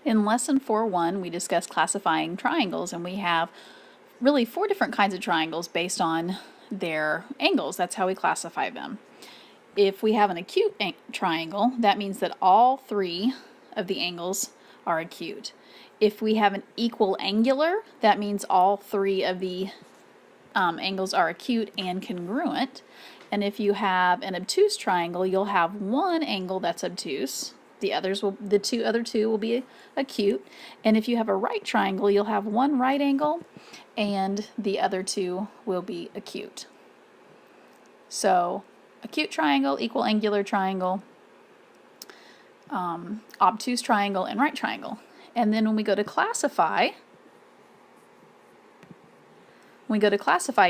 In lesson 4.1, we discussed classifying triangles, and we have really 4 different kinds of triangles based on their angles. That's how we classify them. If we have an acute triangle, that means that all 3 of the angles are acute. If we have an equal angular, that means all 3 of the angles are acute and congruent. And if you have an obtuse triangle, you'll have one angle that's obtuse. The other two will be acute. And if you have a right triangle, you'll have one right angle and the other 2 will be acute. So acute triangle, equal angular triangle, obtuse triangle, and right triangle. And then when we go to classify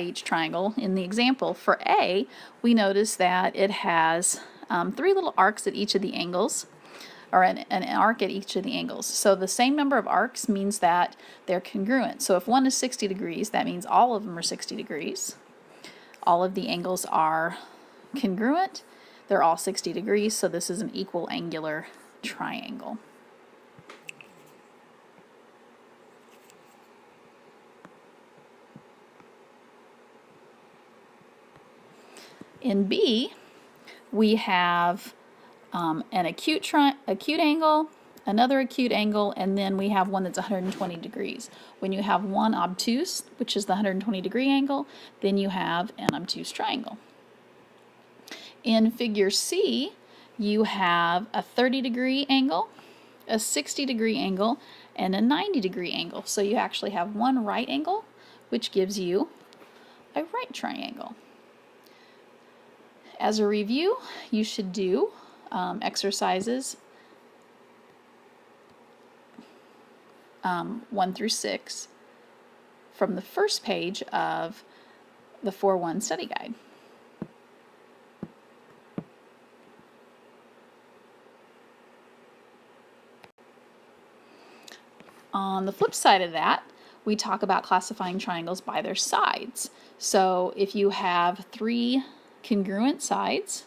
each triangle, in the example for A, we notice that it has 3 little arcs at each of the angles, or an arc at each of the angles. So the same number of arcs means that they're congruent. So if one is 60 degrees, that means all of them are 60 degrees. All of the angles are congruent. They're all 60 degrees, so this is an equal angular triangle. In B, we have an acute angle, another acute angle, and then we have one that's 120 degrees. When you have one obtuse, which is the 120 degree angle, then you have an obtuse triangle. In figure C, you have a 30 degree angle, a 60 degree angle, and a 90 degree angle. So you actually have one right angle, which gives you a right triangle. As a review, you should do exercises 1 through 6 from the first page of the 4.1 study guide. On the flip side of that, we talk about classifying triangles by their sides. So if you have 3 congruent sides,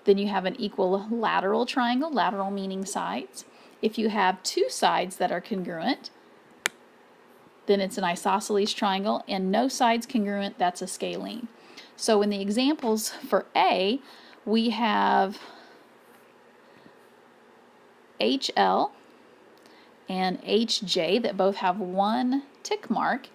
then you have an equilateral triangle, lateral meaning sides. If you have 2 sides that are congruent, then it's an isosceles triangle, and no sides congruent, that's a scalene. So in the examples for A, we have HL and HJ that both have one tick mark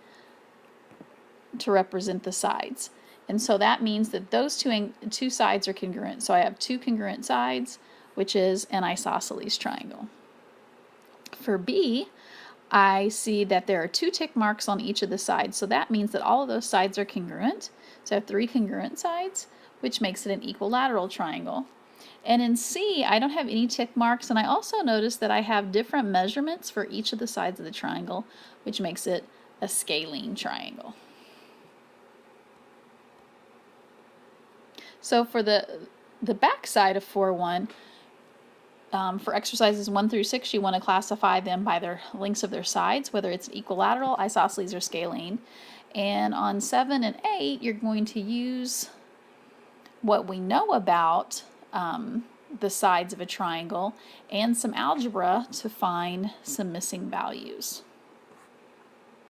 to represent the sides. And so that means that those two sides are congruent. So I have 2 congruent sides, which is an isosceles triangle. For B, I see that there are 2 tick marks on each of the sides. So that means that all of those sides are congruent. So I have 3 congruent sides, which makes it an equilateral triangle. And in C, I don't have any tick marks, and I also notice that I have different measurements for each of the sides of the triangle, which makes it a scalene triangle. So for the back side of 4.1, for exercises 1 through 6, you want to classify them by their lengths of their sides, whether it's equilateral, isosceles, or scalene. And on 7 and 8, you're going to use what we know about the sides of a triangle and some algebra to find some missing values.